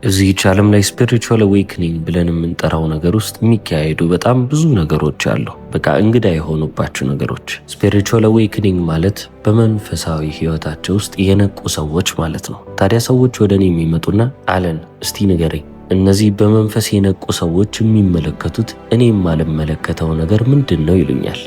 እዚህች ዓለም ላይ ስፒሪቹዋል አዌክኒንግ ብለን የምንጠራው ነገር ውስጥ የሚካሄዱ በጣም ብዙ ነገሮች አሉ። በቃ እንግዳ የሆኑባቸው ነገሮች። ስፒሪቹዋል አዌክኒንግ ማለት በመንፈሳዊ ህይወታቸው ውስጥ የነቁ ሰዎች ማለት ነው። ታዲያ ሰዎች ወደ እኔ የሚመጡና አለን እስቲ ንገረኝ፣ እነዚህ በመንፈስ የነቁ ሰዎች የሚመለከቱት እኔ የማልመለከተው ነገር ምንድን ነው ይሉኛል።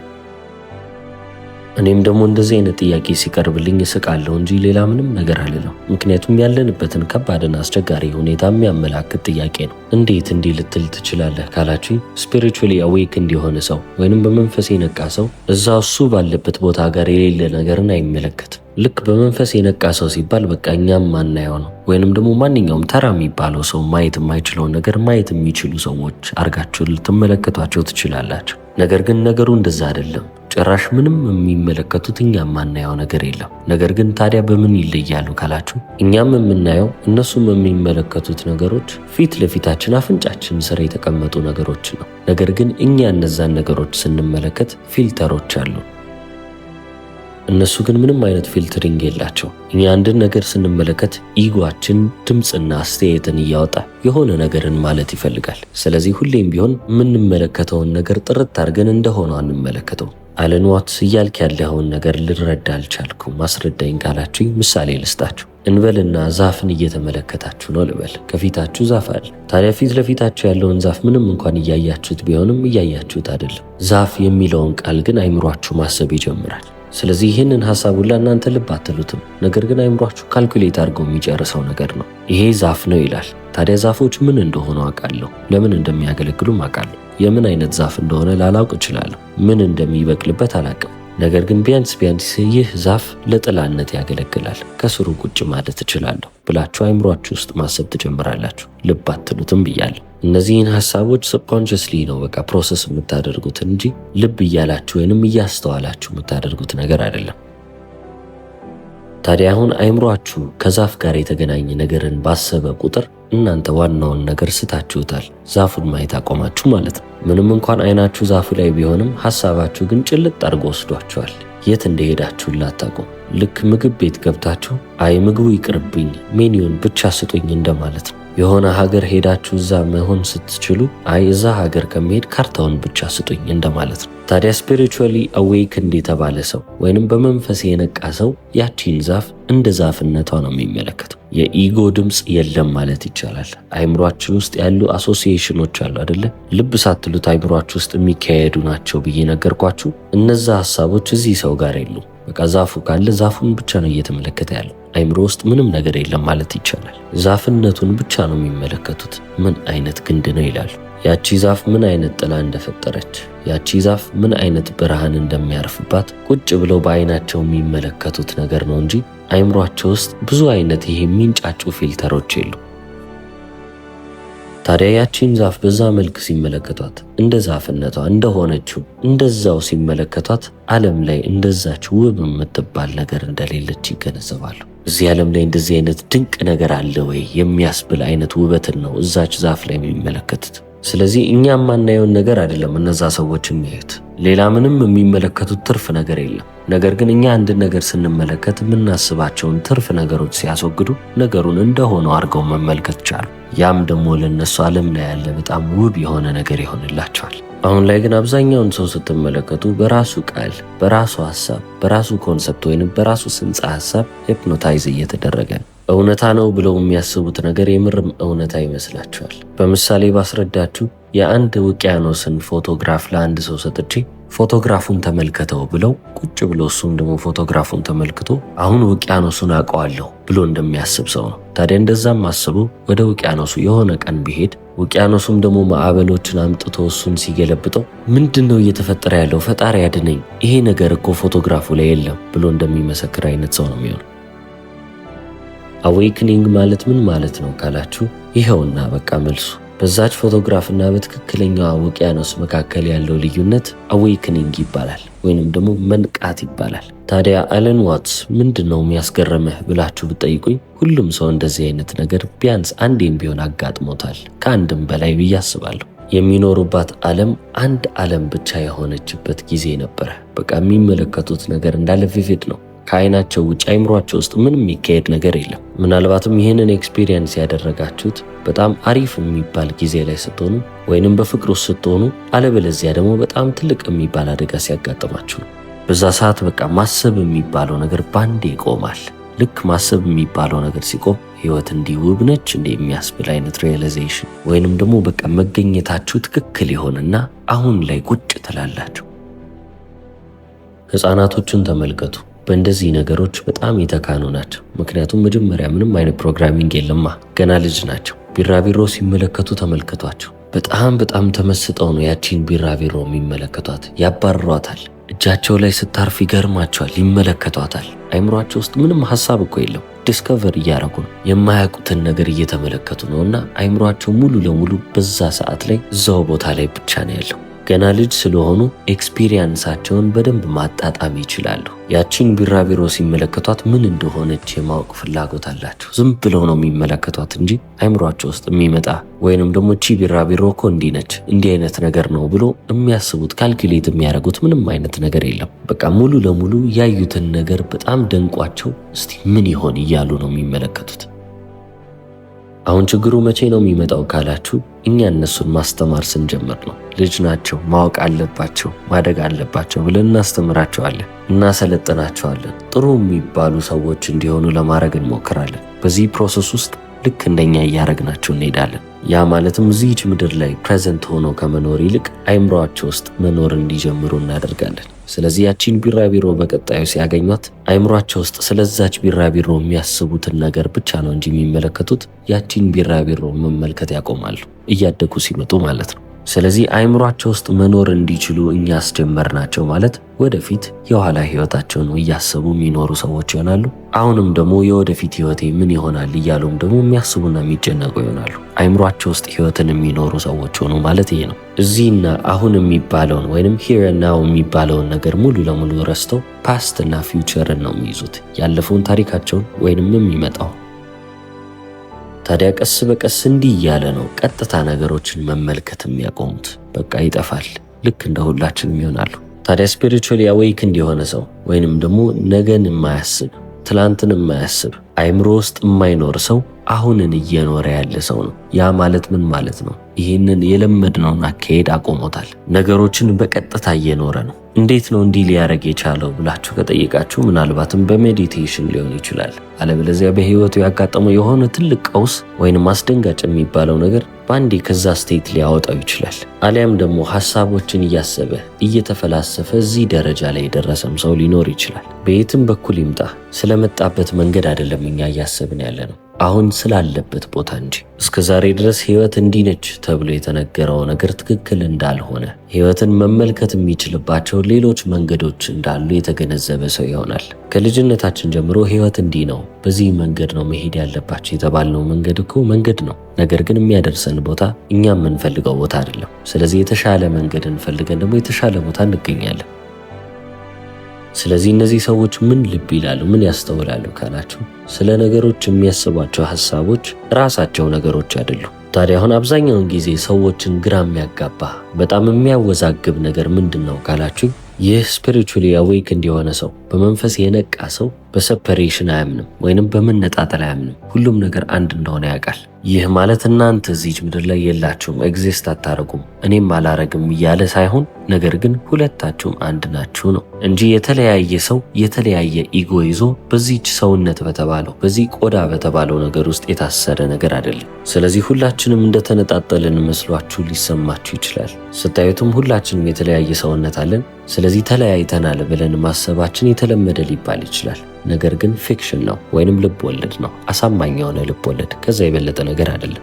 እኔም ደግሞ እንደዚህ አይነት ጥያቄ ሲቀርብልኝ እስቃለሁ እንጂ ሌላ ምንም ነገር አልለው። ምክንያቱም ያለንበትን ከባድና አስቸጋሪ ሁኔታ የሚያመላክት ጥያቄ ነው። እንዴት እንዲህ ልትል ትችላለህ ካላችሁኝ፣ ስፒሪቹዋሊ አዌክ እንዲሆን ሰው ወይንም በመንፈስ የነቃ ሰው እዛ እሱ ባለበት ቦታ ጋር የሌለ ነገርን አይመለከትም። ልክ በመንፈስ የነቃ ሰው ሲባል በቃ እኛም ማናየው ነው። ወይንም ደግሞ ማንኛውም ተራ የሚባለው ሰው ማየት የማይችለውን ነገር ማየት የሚችሉ ሰዎች አርጋችሁ ልትመለከቷቸው ትችላላችሁ። ነገር ግን ነገሩ እንደዛ አይደለም። ጭራሽ ምንም የሚመለከቱት እኛም ማናየው ነገር የለም። ነገር ግን ታዲያ በምን ይለያሉ ካላችሁ፣ እኛም የምናየው እነሱም የሚመለከቱት ነገሮች ፊት ለፊታችን አፍንጫችን ስር የተቀመጡ ነገሮች ነው። ነገር ግን እኛ እነዛን ነገሮች ስንመለከት ፊልተሮች አሉ። እነሱ ግን ምንም አይነት ፊልተሪንግ የላቸው። እኛ አንድን ነገር ስንመለከት ኢጓችን ድምፅና አስተያየትን እያወጣ የሆነ ነገርን ማለት ይፈልጋል። ስለዚህ ሁሌም ቢሆን የምንመለከተውን ነገር ጥርት አድርገን እንደሆነ አንመለከተው። አለን ዋትስ እያልክ ያለኸውን ነገር ልረዳ አልቻልኩም፣ ማስረዳኝ ካላችሁኝ ምሳሌ ልስጣችሁ። እንበልና ዛፍን እየተመለከታችሁ ነው ልበል። ከፊታችሁ ዛፍ አለ። ታዲያ ፊት ለፊታችሁ ያለውን ዛፍ ምንም እንኳን እያያችሁት ቢሆንም እያያችሁት አይደለም። ዛፍ የሚለውን ቃል ግን አይምሯችሁ ማሰብ ይጀምራል። ስለዚህ ይህንን ሐሳቡን ለእናንተ ልብ አትሉትም። ነገር ግን አይምሯችሁ ካልኩሌት አድርገው የሚጨርሰው ነገር ነው። ይሄ ዛፍ ነው ይላል። ታዲያ ዛፎች ምን እንደሆኑ አውቃለሁ፣ ለምን እንደሚያገለግሉም አውቃለሁ። የምን አይነት ዛፍ እንደሆነ ላላውቅ እችላለሁ፣ ምን እንደሚበቅልበት አላውቅም። ነገር ግን ቢያንስ ይህ ዛፍ ለጥላነት ያገለግላል፣ ከስሩ ቁጭ ማለት እችላለሁ ብላችሁ አይምሯችሁ ውስጥ ማሰብ ትጀምራላችሁ። ልብ አትሉትም ብያለሁ። እነዚህን ሐሳቦች ሰብኮንሽስሊ ነው በቃ ፕሮሰስ የምታደርጉት እንጂ ልብ እያላችሁ ወይንም እያስተዋላችሁ የምታደርጉት ነገር አይደለም። ታዲያ አሁን አይምሯችሁ ከዛፍ ጋር የተገናኘ ነገርን ባሰበ ቁጥር እናንተ ዋናውን ነገር ስታችሁታል። ዛፉን ማየት አቆማችሁ ማለት ነው። ምንም እንኳን አይናችሁ ዛፉ ላይ ቢሆንም ሐሳባችሁ ግን ጭልጥ አድርጎ ወስዷችኋል። የት እንደሄዳችሁላ አታውቁም። ልክ ምግብ ቤት ገብታችሁ አይ ምግቡ ይቅርብኝ ሜኒውን ብቻ ስጡኝ እንደማለት ነው። የሆነ ሀገር ሄዳችሁ እዛ መሆን ስትችሉ አይ እዛ ሀገር ከመሄድ ካርታውን ብቻ ስጡኝ እንደማለት ነው። ታዲያ ስፒሪቹዋሊ አዌክንድ የተባለ ሰው ወይንም በመንፈስ የነቃ ሰው ያቺን ዛፍ እንደ ዛፍነቷ ነው የሚመለከተው። የኢጎ ድምፅ የለም ማለት ይቻላል። አይምሯችን ውስጥ ያሉ አሶሲዬሽኖች አሉ አይደለ? ልብ ሳትሉት አይምሯችሁ ውስጥ የሚካሄዱ ናቸው ብዬ ነገርኳችሁ። እነዛ ሀሳቦች እዚህ ሰው ጋር የሉ። በቃ ዛፉ ካለ ዛፉን ብቻ ነው እየተመለከተ ያለው። አይምሮ ውስጥ ምንም ነገር የለም ማለት ይቻላል። ዛፍነቱን ብቻ ነው የሚመለከቱት። ምን አይነት ግንድ ነው ይላሉ። ያቺ ዛፍ ምን አይነት ጥላ እንደፈጠረች፣ ያቺ ዛፍ ምን አይነት ብርሃን እንደሚያርፍባት ቁጭ ብለው በአይናቸው የሚመለከቱት ነገር ነው እንጂ አይምሯቸው ውስጥ ብዙ አይነት ይሄ የሚንጫጩ ፊልተሮች የሉ። ታዲያ ያቺን ዛፍ በዛ መልክ ሲመለከቷት እንደ ዛፍነቷ እንደሆነችው እንደዛው ሲመለከቷት ዓለም ላይ እንደዛች ውብ የምትባል ነገር እንደሌለች ይገነዘባሉ። እዚህ ዓለም ላይ እንደዚህ አይነት ድንቅ ነገር አለ ወይ የሚያስብል አይነት ውበትን ነው እዛች ዛፍ ላይ የሚመለከቱት። ስለዚህ እኛ የማናየውን ነገር አይደለም እነዛ ሰዎች የሚያዩት። ሌላ ምንም የሚመለከቱት ትርፍ ነገር የለም። ነገር ግን እኛ አንድን ነገር ስንመለከት የምናስባቸውን ትርፍ ነገሮች ሲያስወግዱ ነገሩን እንደሆነው አድርገው መመልከት ቻሉ። ያም ደግሞ ለነሱ ዓለም ላይ ያለ በጣም ውብ የሆነ ነገር ይሆንላቸዋል። አሁን ላይ ግን አብዛኛውን ሰው ስትመለከቱ በራሱ ቃል፣ በራሱ ሐሳብ፣ በራሱ ኮንሰፕት ወይንም በራሱ ጽንሰ ሐሳብ ሂፕኖታይዝ እየተደረገ ነው። እውነታ ነው ብለው የሚያስቡት ነገር የምርም እውነታ ይመስላቸዋል። በምሳሌ ባስረዳችሁ የአንድ ውቅያኖስን ፎቶግራፍ ለአንድ ሰው ሰጥቼ ፎቶግራፉን ተመልከተው ብለው ቁጭ ብሎ እሱም ደግሞ ፎቶግራፉን ተመልክቶ አሁን ውቅያኖሱን አውቀዋለሁ ብሎ እንደሚያስብ ሰው ነው። ታዲያ እንደዛም አስቡ ወደ ውቅያኖሱ የሆነ ቀን ቢሄድ ውቅያኖሱም ደግሞ ማዕበሎችን አምጥቶ እሱን ሲገለብጠው ምንድነው እየተፈጠረ ያለው? ፈጣሪ ያድነኝ፣ ይሄ ነገር እኮ ፎቶግራፉ ላይ የለም ብሎ እንደሚመሰክር አይነት ሰው ነው የሚሆነው። አዌክኒንግ ማለት ምን ማለት ነው ካላችሁ፣ ይኸውና በቃ መልሱ። በዛች ፎቶግራፍና በትክክለኛዋ ውቅያኖስ መካከል ያለው ልዩነት አዌክኒንግ ይባላል፣ ወይንም ደግሞ መንቃት ይባላል። ታዲያ አለን ዋትስ ምንድነው የሚያስገርምህ ብላችሁ ብትጠይቁኝ፣ ሁሉም ሰው እንደዚህ አይነት ነገር ቢያንስ አንዴም ቢሆን አጋጥሞታል፣ ከአንድም በላይ ብዬ አስባለሁ። የሚኖሩባት ዓለም አንድ ዓለም ብቻ የሆነችበት ጊዜ ነበረ። በቃ የሚመለከቱት ነገር እንዳለ ቪቪድ ነው። ከአይናቸው ውጭ አይምሯቸው ውስጥ ምንም የሚካሄድ ነገር የለም። ምናልባትም ይህንን ኤክስፒሪየንስ ያደረጋችሁት በጣም አሪፍ የሚባል ጊዜ ላይ ስትሆኑ ወይንም በፍቅር ውስጥ ስትሆኑ፣ አለበለዚያ ደግሞ በጣም ትልቅ የሚባል አደጋ ሲያጋጥማችሁ ነው። በዛ ሰዓት በቃ ማሰብ የሚባለው ነገር ባንዴ ይቆማል። ልክ ማሰብ የሚባለው ነገር ሲቆም ህይወት እንዲህ ውብ ነች እንደ የሚያስብል አይነት ሪያላይዜሽን ወይንም ደግሞ በቃ መገኘታችሁ ትክክል ይሆንና አሁን ላይ ቁጭ ትላላችሁ። ህፃናቶችን ተመልከቱ። በእንደዚህ ነገሮች በጣም የተካኑ ናቸው። ምክንያቱም መጀመሪያ ምንም አይነት ፕሮግራሚንግ የለማ፣ ገና ልጅ ናቸው። ቢራቢሮ ሲመለከቱ ተመልከቷቸው። በጣም ተመስጠው ነው ያቺን ቢራቢሮ የሚመለከቷት። ያባርሯታል። እጃቸው ላይ ስታርፍ ይገርማቸዋል፣ ይመለከቷታል። አይምሯቸው ውስጥ ምንም ሀሳብ እኮ የለም። ዲስከቨር እያደረጉ ነው። የማያውቁትን ነገር እየተመለከቱ ነውና አይምሯቸው ሙሉ ለሙሉ በዛ ሰዓት ላይ እዛው ቦታ ላይ ብቻ ነው ያለው። ገና ልጅ ስለሆኑ ኤክስፒሪየንሳቸውን በደንብ ማጣጣም ይችላሉ። ያቺን ቢራቢሮ ሲመለከቷት ምን እንደሆነች የማወቅ ፍላጎት አላቸው። ዝም ብለው ነው የሚመለከቷት እንጂ አይምሯቸው ውስጥ የሚመጣ ወይንም ደግሞ እቺ ቢራቢሮ እኮ እንዲህ ነች፣ እንዲህ አይነት ነገር ነው ብሎ የሚያስቡት ካልኩሌት የሚያደርጉት ምንም አይነት ነገር የለም። በቃ ሙሉ ለሙሉ ያዩትን ነገር በጣም ደንቋቸው እስቲ ምን ይሆን እያሉ ነው የሚመለከቱት። አሁን ችግሩ መቼ ነው የሚመጣው ካላችሁ፣ እኛ እነሱን ማስተማር ስንጀምር ነው። ልጅ ናቸው፣ ማወቅ አለባቸው፣ ማደግ አለባቸው ብለን እናስተምራቸዋለን፣ እናሰለጥናቸዋለን። ጥሩ የሚባሉ ሰዎች እንዲሆኑ ለማድረግ እንሞክራለን። በዚህ ፕሮሰስ ውስጥ ልክ እንደኛ እያደረግናቸው እንሄዳለን። ያ ማለትም እዚህች ምድር ላይ ፕሬዘንት ሆኖ ከመኖር ይልቅ አይምሯቸው ውስጥ መኖር እንዲጀምሩ እናደርጋለን። ስለዚህ ያቺን ቢራቢሮ በቀጣዩ ሲያገኟት አይምሯቸው ውስጥ ስለዛች ቢራቢሮ የሚያስቡትን ነገር ብቻ ነው እንጂ የሚመለከቱት ያቺን ቢራቢሮ መመልከት ያቆማሉ፣ እያደጉ ሲመጡ ማለት ነው። ስለዚህ አይምሯቸው ውስጥ መኖር እንዲችሉ እኛ አስጀመርናቸው ማለት ወደፊት የኋላ ህይወታቸውን እያሰቡ የሚኖሩ ሰዎች ይሆናሉ። አሁንም ደግሞ የወደፊት ህይወቴ ምን ይሆናል እያሉም ደግሞ የሚያስቡና የሚጨነቁ ይሆናሉ። አይምሯቸው ውስጥ ህይወትን የሚኖሩ ሰዎች ሆኑ ማለት ይሄ ነው። እዚህና አሁን የሚባለውን ወይንም ሂር ናው የሚባለውን ነገር ሙሉ ለሙሉ ረስተው ፓስት እና ፊውቸርን ነው የሚይዙት፣ ያለፈውን ታሪካቸውን ወይንም የሚመጣው። ታዲያ ቀስ በቀስ እንዲህ እያለ ነው ቀጥታ ነገሮችን መመልከት የሚያቆሙት። በቃ ይጠፋል፣ ልክ እንደ ሁላችንም ይሆናሉ። ታዲያ ስፒሪቹዋሊ አዌይክንድ የሆነ ሰው ወይንም ደግሞ ነገን የማያስብ ትላንትን የማያስብ አይምሮ ውስጥ የማይኖር ሰው አሁንን እየኖረ ያለ ሰው ነው። ያ ማለት ምን ማለት ነው? ይህንን የለመድነውን አካሄድ አቆሞታል። ነገሮችን በቀጥታ እየኖረ ነው። እንዴት ነው እንዲህ ሊያደርግ የቻለው ብላችሁ ከጠየቃችሁ ምናልባትም በሜዲቴሽን ሊሆን ይችላል። አለበለዚያ በህይወቱ ያጋጠመው የሆነ ትልቅ ቀውስ ወይንም አስደንጋጭ የሚባለው ነገር በአንዴ ከዛ ስቴት ሊያወጣው ይችላል። አሊያም ደግሞ ሀሳቦችን እያሰበ እየተፈላሰፈ እዚህ ደረጃ ላይ የደረሰም ሰው ሊኖር ይችላል። በየትም በኩል ይምጣ ስለመጣበት መንገድ አይደለም እኛ እያሰብን ያለ ነው፣ አሁን ስላለበት ቦታ እንጂ። እስከ ዛሬ ድረስ ህይወት እንዲህ ነች ተብሎ የተነገረው ነገር ትክክል እንዳልሆነ፣ ህይወትን መመልከት የሚችልባቸው ሌሎች መንገዶች እንዳሉ የተገነዘበ ሰው ይሆናል። ከልጅነታችን ጀምሮ ህይወት እንዲህ ነው፣ በዚህ መንገድ ነው መሄድ ያለባቸው የተባልነው መንገድ እኮ መንገድ ነው። ነገር ግን የሚያደርሰን ቦታ እኛ የምንፈልገው ቦታ አይደለም። ስለዚህ የተሻለ መንገድ እንፈልገን ደግሞ የተሻለ ቦታ እንገኛለን። ስለዚህ እነዚህ ሰዎች ምን ልብ ይላሉ፣ ምን ያስተውላሉ ካላችሁ፣ ስለ ነገሮች የሚያስቧቸው ሀሳቦች ራሳቸው ነገሮች አይደሉም። ታዲያ አሁን አብዛኛውን ጊዜ ሰዎችን ግራ የሚያጋባ በጣም የሚያወዛግብ ነገር ምንድን ነው ካላችሁ፣ ይህ ስፒሪቹዋሊ አዌይክንድ የሆነ ሰው በመንፈስ የነቃ ሰው በሰፐሬሽን አያምንም ወይንም በመነጣጠል አያምንም። ሁሉም ነገር አንድ እንደሆነ ያውቃል። ይህ ማለት እናንተ እዚች ምድር ላይ የላችሁም፣ ኤግዚስት አታረጉም፣ እኔም አላረግም እያለ ሳይሆን ነገር ግን ሁለታችሁም አንድ ናችሁ ነው እንጂ የተለያየ ሰው የተለያየ ኢጎ ይዞ በዚች ሰውነት በተባለው በዚህ ቆዳ በተባለው ነገር ውስጥ የታሰረ ነገር አይደለም። ስለዚህ ሁላችንም እንደተነጣጠልን መስሏችሁ ሊሰማችሁ ይችላል። ስታዩትም ሁላችንም የተለያየ ሰውነት አለን። ስለዚህ ተለያይተናል ብለን ማሰባችን የተለመደ ሊባል ይችላል። ነገር ግን ፊክሽን ነው ወይንም ልብ ወለድ ነው። አሳማኝ የሆነ ልብ ወለድ፣ ከዛ የበለጠ ነገር አይደለም።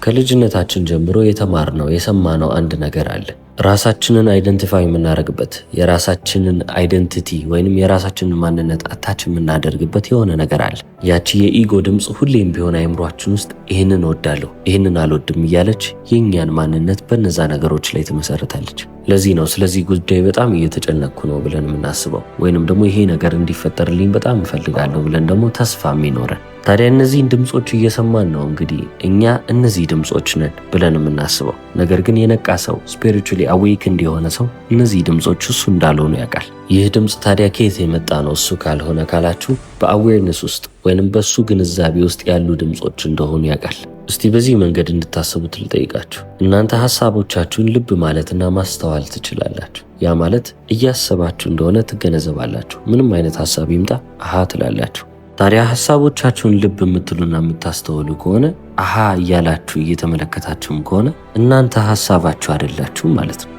ከልጅነታችን ጀምሮ የተማርነው የሰማነው አንድ ነገር አለ። ራሳችንን አይደንቲፋይ የምናደርግበት የራሳችንን አይደንቲቲ ወይንም የራሳችንን ማንነት አታች የምናደርግበት የሆነ ነገር አለ። ያቺ የኢጎ ድምፅ ሁሌም ቢሆን አይምሯችን ውስጥ ይህንን እወዳለሁ፣ ይህንን አልወድም እያለች የእኛን ማንነት በነዛ ነገሮች ላይ ትመሰርታለች። ለዚህ ነው ስለዚህ ጉዳይ በጣም እየተጨነቅኩ ነው ብለን የምናስበው ወይንም ደግሞ ይሄ ነገር እንዲፈጠርልኝ በጣም እፈልጋለሁ ብለን ደግሞ ተስፋ የሚኖረን። ታዲያ እነዚህን ድምጾች እየሰማን ነው እንግዲህ እኛ እነዚህ ድምጾች ነን ብለን የምናስበው። ነገር ግን የነቃ ሰው ስፒሪቹዋሊ አዌይክንድ የሆነ ሰው እነዚህ ድምጾች እሱ እንዳልሆኑ ያውቃል። ይህ ድምፅ ታዲያ ከየት የመጣ ነው እሱ ካልሆነ ካላችሁ በአዌርነስ ውስጥ ወይንም በሱ ግንዛቤ ውስጥ ያሉ ድምጾች እንደሆኑ ያውቃል። እስቲ በዚህ መንገድ እንድታስቡት ልጠይቃችሁ። እናንተ ሐሳቦቻችሁን ልብ ማለትና ማስተዋል ትችላላችሁ። ያ ማለት እያሰባችሁ እንደሆነ ትገነዘባላችሁ። ምንም አይነት ሐሳብ ይምጣ አሃ ትላላችሁ። ታዲያ ሐሳቦቻችሁን ልብ የምትሉና የምታስተውሉ ከሆነ አሃ እያላችሁ እየተመለከታችሁም ከሆነ እናንተ ሐሳባችሁ አይደላችሁም ማለት ነው።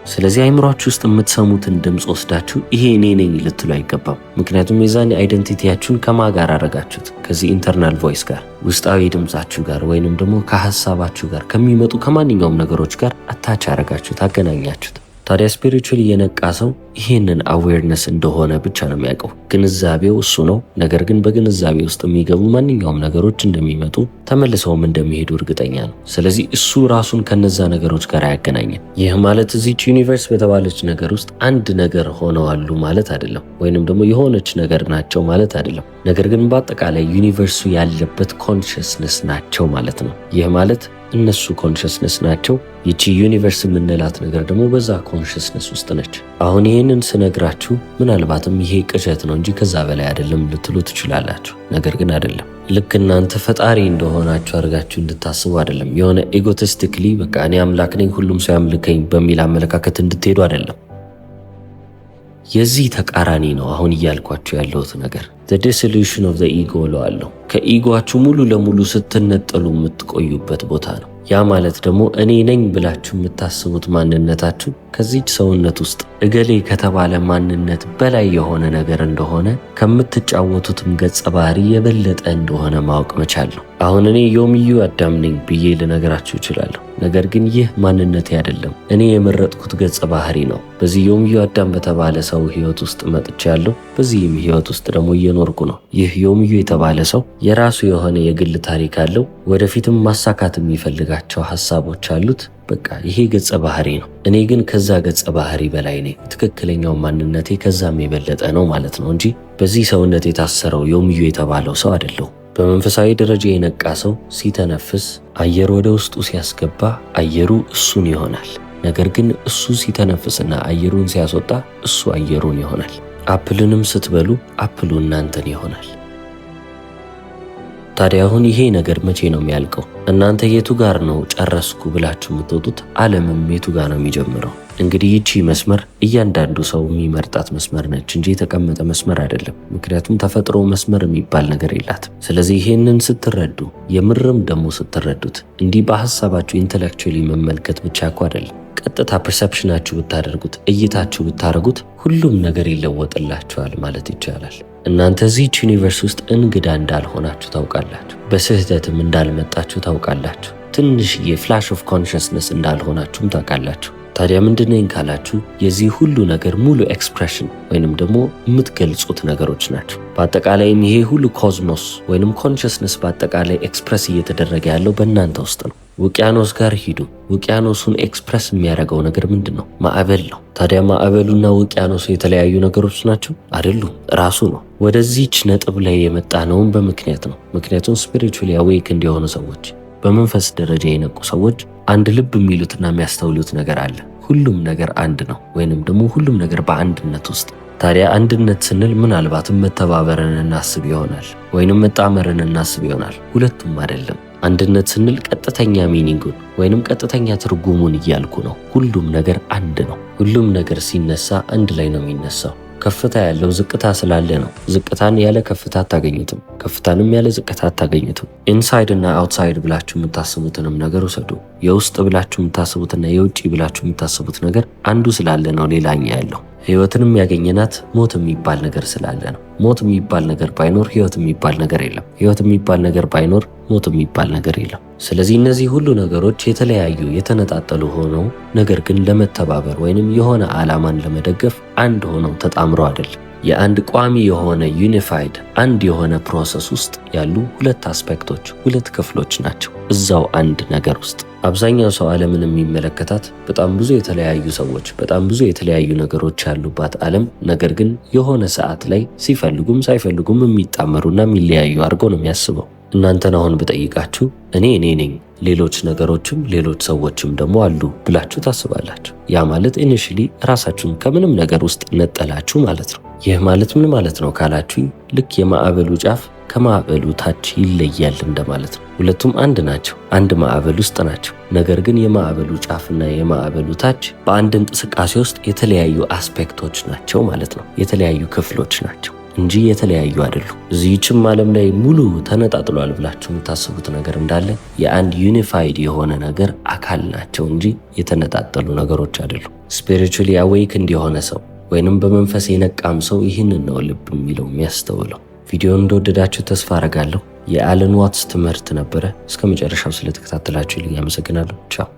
ስለዚህ አይምሯችሁ ውስጥ የምትሰሙትን ድምፅ ወስዳችሁ ይሄ እኔ ነኝ ልትሉ አይገባም። ምክንያቱም የዛኔ አይደንቲቲያችሁን ከማ ጋር አረጋችሁት? ከዚህ ኢንተርናል ቮይስ ጋር፣ ውስጣዊ ድምፃችሁ ጋር ወይንም ደግሞ ከሐሳባችሁ ጋር ከሚመጡ ከማንኛውም ነገሮች ጋር አታች አረጋችሁት፣ አገናኛችሁት። ታዲያ ስፒሪቹዋሊ የነቃ ሰው ይሄንን አዌርነስ እንደሆነ ብቻ ነው የሚያውቀው። ግንዛቤው እሱ ነው። ነገር ግን በግንዛቤ ውስጥ የሚገቡ ማንኛውም ነገሮች እንደሚመጡ ተመልሰውም እንደሚሄዱ እርግጠኛ ነው። ስለዚህ እሱ ራሱን ከነዛ ነገሮች ጋር አያገናኝም። ይህ ማለት እዚች ዩኒቨርስ በተባለች ነገር ውስጥ አንድ ነገር ሆነዋሉ ማለት አይደለም፣ ወይንም ደግሞ የሆነች ነገር ናቸው ማለት አይደለም። ነገር ግን በአጠቃላይ ዩኒቨርሱ ያለበት ኮንሽስነስ ናቸው ማለት ነው። ይህ ማለት እነሱ ኮንሽስነስ ናቸው። ይቺ ዩኒቨርስ የምንላት ነገር ደግሞ በዛ ኮንሽስነስ ውስጥ ነች። አሁን ይህንን ስነግራችሁ ምናልባትም ይሄ ቅዠት ነው እንጂ ከዛ በላይ አይደለም ልትሉ ትችላላችሁ። ነገር ግን አይደለም። ልክ እናንተ ፈጣሪ እንደሆናችሁ አድርጋችሁ እንድታስቡ አይደለም። የሆነ ኤጎቲስቲክሊ በቃ እኔ አምላክ ነኝ ሁሉም ሰው ያምልከኝ በሚል አመለካከት እንድትሄዱ አይደለም። የዚህ ተቃራኒ ነው አሁን እያልኳችሁ ያለሁት ነገር። the dissolution of the ego እለዋለሁ። ከኢጎአችሁ ሙሉ ለሙሉ ስትነጠሉ የምትቆዩበት ቦታ ነው። ያ ማለት ደግሞ እኔ ነኝ ብላችሁ የምታስቡት ማንነታችሁ ከዚች ሰውነት ውስጥ እገሌ ከተባለ ማንነት በላይ የሆነ ነገር እንደሆነ ከምትጫወቱትም ገጸ ባህሪ የበለጠ እንደሆነ ማወቅ መቻል ነው። አሁን እኔ ዮምዩ አዳም ነኝ ብዬ ልነግራችሁ እችላለሁ። ነገር ግን ይህ ማንነቴ አይደለም፣ እኔ የመረጥኩት ገጸ ባህሪ ነው። በዚህ ዮምዩ አዳም በተባለ ሰው ህይወት ውስጥ መጥቻለሁ። በዚህም ህይወት ውስጥ ደግሞ እየኖርኩ ነው። ይህ ዮምዩ የተባለ ሰው የራሱ የሆነ የግል ታሪክ አለው። ወደፊትም ማሳካት የሚፈልጋቸው ሐሳቦች አሉት። በቃ ይሄ ገጸ ባህሪ ነው። እኔ ግን ከዛ ገጸ ባህሪ በላይ ነኝ። ትክክለኛው ማንነቴ ከዛም የበለጠ ነው ማለት ነው እንጂ በዚህ ሰውነት የታሰረው ዮምዩ የተባለው ሰው አይደለሁም። በመንፈሳዊ ደረጃ የነቃ ሰው ሲተነፍስ አየር ወደ ውስጡ ሲያስገባ አየሩ እሱን ይሆናል። ነገር ግን እሱ ሲተነፍስና አየሩን ሲያስወጣ እሱ አየሩን ይሆናል። አፕልንም ስትበሉ አፕሉ እናንተን ይሆናል። ታዲያ አሁን ይሄ ነገር መቼ ነው የሚያልቀው? እናንተ የቱ ጋር ነው ጨረስኩ ብላችሁ የምትወጡት? ዓለምም የቱ ጋር ነው የሚጀምረው? እንግዲህ ይቺ መስመር እያንዳንዱ ሰው የሚመርጣት መስመር ነች እንጂ የተቀመጠ መስመር አይደለም። ምክንያቱም ተፈጥሮ መስመር የሚባል ነገር የላትም። ስለዚህ ይሄንን ስትረዱ፣ የምርም ደግሞ ስትረዱት እንዲህ በሐሳባችሁ ኢንተሌክቹዋሊ መመልከት ብቻ እኮ አይደለም። ቀጥታ ፐርሰፕሽናችሁ ብታደርጉት፣ እይታችሁ ብታደርጉት ሁሉም ነገር ይለወጥላችኋል ማለት ይቻላል። እናንተ እዚህች ዩኒቨርስ ውስጥ እንግዳ እንዳልሆናችሁ ታውቃላችሁ። በስህተትም እንዳልመጣችሁ ታውቃላችሁ። ትንሽዬ ፍላሽ ኦፍ ኮንሽስነስ እንዳልሆናችሁም ታውቃላችሁ። ታዲያ ምንድነኝ ካላችሁ የዚህ ሁሉ ነገር ሙሉ ኤክስፕሬሽን ወይንም ደግሞ የምትገልጹት ነገሮች ናቸው። በአጠቃላይም ይሄ ሁሉ ኮዝሞስ ወይንም ኮንሽስነስ በአጠቃላይ ኤክስፕረስ እየተደረገ ያለው በእናንተ ውስጥ ነው። ውቅያኖስ ጋር ሂዱ። ውቅያኖሱን ኤክስፕረስ የሚያደርገው ነገር ምንድን ነው? ማዕበል ነው። ታዲያ ማዕበሉና ውቅያኖሱ የተለያዩ ነገሮች ናቸው? አይደሉም። ራሱ ነው። ወደዚች ነጥብ ላይ የመጣ ነውም በምክንያት ነው። ምክንያቱም ስፒሪቹዋሊ አዌክ እንዲሆኑ ሰዎች፣ በመንፈስ ደረጃ የነቁ ሰዎች አንድ ልብ የሚሉትና የሚያስተውሉት ነገር አለ። ሁሉም ነገር አንድ ነው፣ ወይንም ደግሞ ሁሉም ነገር በአንድነት ውስጥ። ታዲያ አንድነት ስንል ምናልባትም መተባበርን እናስብ ይሆናል፣ ወይንም መጣመርን እናስብ ይሆናል። ሁለቱም አይደለም። አንድነት ስንል ቀጥተኛ ሚኒንጉን ወይንም ቀጥተኛ ትርጉሙን እያልኩ ነው። ሁሉም ነገር አንድ ነው። ሁሉም ነገር ሲነሳ አንድ ላይ ነው የሚነሳው። ከፍታ ያለው ዝቅታ ስላለ ነው። ዝቅታን ያለ ከፍታ አታገኙትም። ከፍታንም ያለ ዝቅታ አታገኙትም። ኢንሳይድ እና አውትሳይድ ብላችሁ የምታስቡትንም ነገር ውሰዱ። የውስጥ ብላችሁ የምታስቡትና የውጭ ብላችሁ የምታስቡት ነገር አንዱ ስላለ ነው ሌላኛ ያለው። ህይወትንም ያገኘናት ሞት የሚባል ነገር ስላለ ነው። ሞት የሚባል ነገር ባይኖር ህይወት የሚባል ነገር የለም። ህይወት የሚባል ነገር ባይኖር ሞት የሚባል ነገር የለም። ስለዚህ እነዚህ ሁሉ ነገሮች የተለያዩ የተነጣጠሉ ሆነው ነገር ግን ለመተባበር ወይንም የሆነ ዓላማን ለመደገፍ አንድ ሆነው ተጣምረው አይደለም። የአንድ ቋሚ የሆነ ዩኒፋይድ አንድ የሆነ ፕሮሰስ ውስጥ ያሉ ሁለት አስፔክቶች፣ ሁለት ክፍሎች ናቸው እዛው አንድ ነገር ውስጥ። አብዛኛው ሰው ዓለምን የሚመለከታት በጣም ብዙ የተለያዩ ሰዎች፣ በጣም ብዙ የተለያዩ ነገሮች ያሉባት ዓለም፣ ነገር ግን የሆነ ሰዓት ላይ ሲፈልጉም ሳይፈልጉም የሚጣመሩና የሚለያዩ አድርጎ ነው የሚያስበው። እናንተን አሁን ብጠይቃችሁ እኔ ነኝ፣ ሌሎች ነገሮችም ሌሎች ሰዎችም ደግሞ አሉ ብላችሁ ታስባላችሁ። ያ ማለት ኢኒሺሊ ራሳችሁን ከምንም ነገር ውስጥ ነጠላችሁ ማለት ነው። ይህ ማለት ምን ማለት ነው ካላችሁኝ፣ ልክ የማዕበሉ ጫፍ ከማዕበሉ ታች ይለያል እንደማለት ነው። ሁለቱም አንድ ናቸው፣ አንድ ማዕበል ውስጥ ናቸው። ነገር ግን የማዕበሉ ጫፍና የማዕበሉ ታች በአንድ እንቅስቃሴ ውስጥ የተለያዩ አስፔክቶች ናቸው ማለት ነው። የተለያዩ ክፍሎች ናቸው እንጂ የተለያዩ አይደሉም። እዚህችም ዓለም ላይ ሙሉ ተነጣጥሏል ብላችሁ የምታስቡት ነገር እንዳለ የአንድ ዩኒፋይድ የሆነ ነገር አካል ናቸው እንጂ የተነጣጠሉ ነገሮች አይደሉም። ስፒሪቹዋሊ አዌይክንድ የሆነ ሰው ወይንም በመንፈስ የነቃም ሰው ይህንን ነው ልብ የሚለው የሚያስተውለው። ቪዲዮውን እንደወደዳችሁ ተስፋ አረጋለሁ። የአለን ዋትስ ትምህርት ነበረ። እስከ መጨረሻው ስለተከታተላችሁ ልኝ አመሰግናለሁ። ቻው።